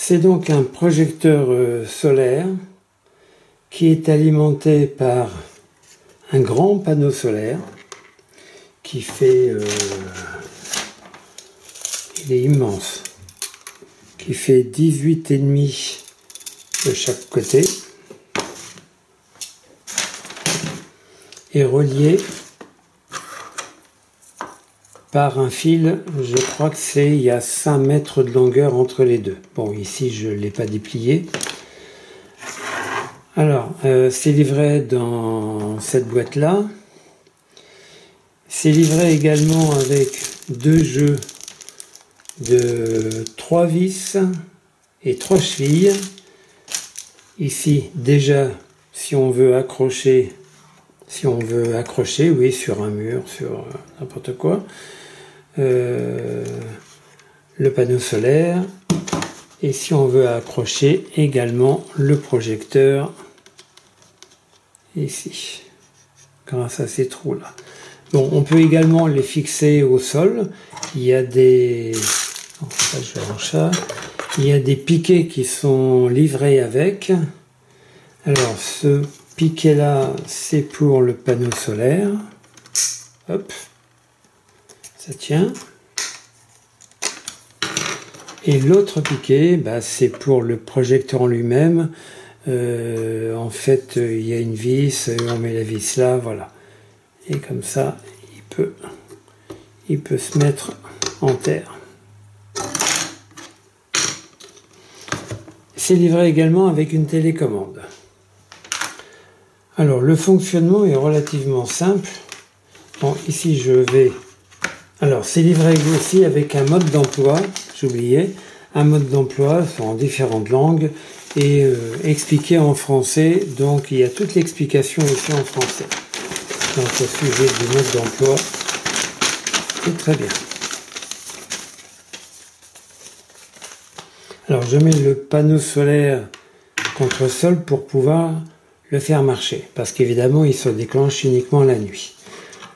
C'est donc un projecteur solaire qui est alimenté par un grand panneau solaire qui fait, il est immense, qui fait 18,5 de chaque côté et relié par un fil, je crois que il y a 5 mètres de longueur entre les deux. Bon, ici je ne l'ai pas déplié. Alors, c'est livré dans cette boîte-là. C'est livré également avec 2 jeux de 3 vis et 3 chevilles. Ici, déjà, si on veut accrocher, oui, sur un mur, sur n'importe quoi, le panneau solaire, et si on veut accrocher également le projecteur ici, grâce à ces trous là. Bon, on peut également les fixer au sol. Il y a des, il y a des piquets qui sont livrés avec. Alors ce piquet là, c'est pour le panneau solaire. Hop, ça tient. Et l'autre piquet, c'est pour le projecteur en lui-même. En fait, il y a une vis, on met la vis là, voilà. Et comme ça, il peut se mettre en terre. C'est livré également avec une télécommande. Alors, le fonctionnement est relativement simple. Bon, ici, je vais... Alors, c'est livré aussi avec un mode d'emploi, j'oubliais, un mode d'emploi en différentes langues et expliqué en français. Donc, il y a toute l'explication ici en français. Donc, au sujet du mode d'emploi, c'est très bien. Alors, je mets le panneau solaire contre sol pour pouvoir le faire marcher, parce qu'évidemment, il se déclenche uniquement la nuit.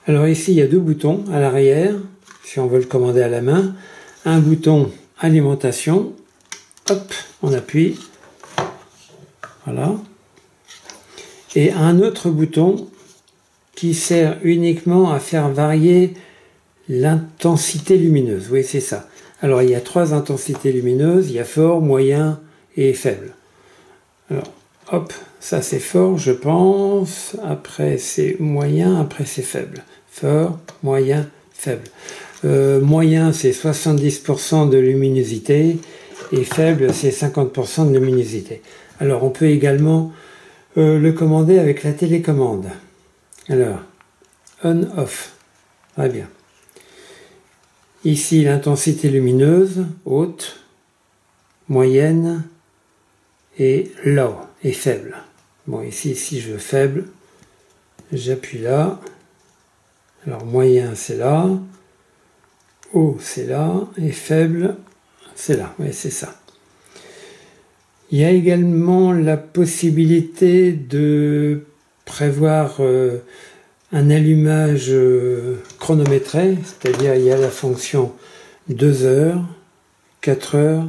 Alors ici, il y a 2 boutons à l'arrière, si on veut le commander à la main. Un bouton alimentation, hop, on appuie, voilà. Et un autre bouton qui sert uniquement à faire varier l'intensité lumineuse. Oui, c'est ça. Alors, il y a 3 intensités lumineuses, il y a fort, moyen et faible. Alors, hop, ça c'est fort, je pense. Après, c'est moyen, après c'est faible. Fort, moyen, faible. Moyen, c'est 70% de luminosité et faible, c'est 50% de luminosité. Alors, on peut également le commander avec la télécommande. Alors, on-off, très bien. Ici, l'intensité lumineuse, haute, moyenne et low, et faible. Bon, ici, si je veux faible, j'appuie là. Alors, moyen, c'est là. Haut, c'est là. Et faible, c'est là. Oui, c'est ça. Il y a également la possibilité de prévoir un allumage chronométré, c'est-à-dire il y a la fonction 2 heures, 4 heures,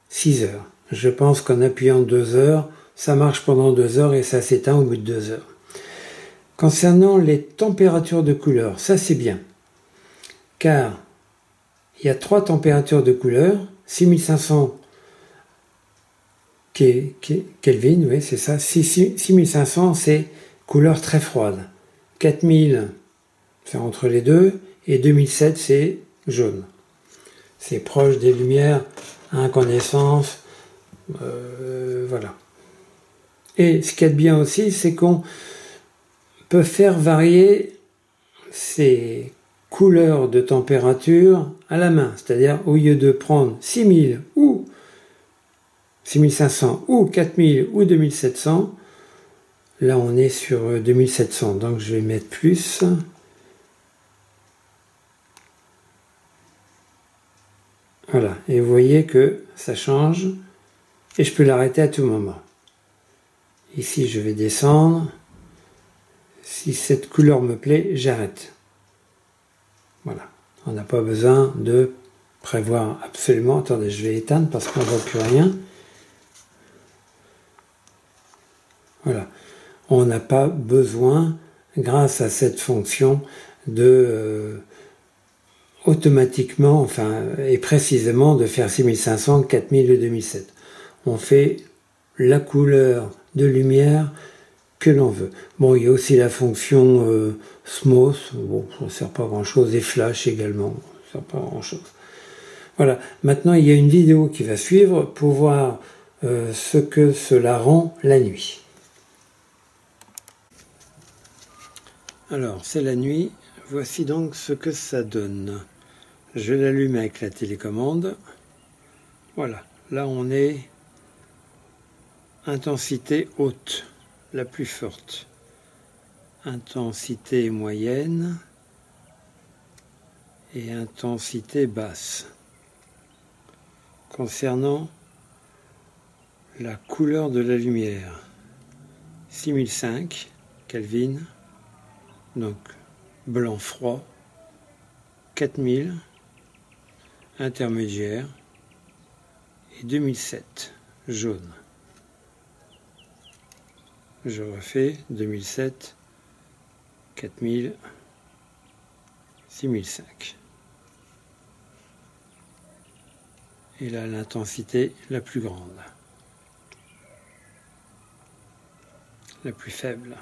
6 heures. Je pense qu'en appuyant 2 heures, ça marche pendant 2 heures et ça s'éteint au bout de 2 heures. Concernant les températures de couleur, ça c'est bien, car il y a 3 températures de couleur, 6500 Kelvin, oui c'est ça, 6500 c'est couleur très froide, 4000 c'est entre les deux, et 2007 c'est jaune. C'est proche des lumières à incandescence, voilà. Et ce qu'il y a de bien aussi, c'est qu'on peut faire varier ces couleurs de température à la main. C'est-à-dire, au lieu de prendre 6000 ou 6500 ou 4000 ou 2700, là on est sur 2700. Donc je vais mettre plus. Voilà. Et vous voyez que ça change. Et je peux l'arrêter à tout moment. Ici, je vais descendre. Si cette couleur me plaît, j'arrête. Voilà. On n'a pas besoin de prévoir absolument, attendez, je vais éteindre parce qu'on ne voit plus rien. Voilà, on n'a pas besoin, grâce à cette fonction, de automatiquement, enfin, et précisément, de faire 6500, 4000 et 2007. On fait la couleur de lumière que l'on veut. Bon, il y a aussi la fonction Smooth, bon, ça ne sert pas à grand chose, et Flash également, ça ne sert pas à grand chose. Voilà, maintenant il y a une vidéo qui va suivre pour voir ce que cela rend la nuit. Alors, c'est la nuit, voici donc ce que ça donne. Je l'allume avec la télécommande. Voilà, là on est intensité haute, la plus forte. Intensité moyenne et intensité basse. Concernant la couleur de la lumière, 6005 Kelvin, donc blanc froid, 4000 intermédiaire et 2007 jaune. Je refais 2007, 4000, 6005. Et là, l'intensité la plus grande, la plus faible.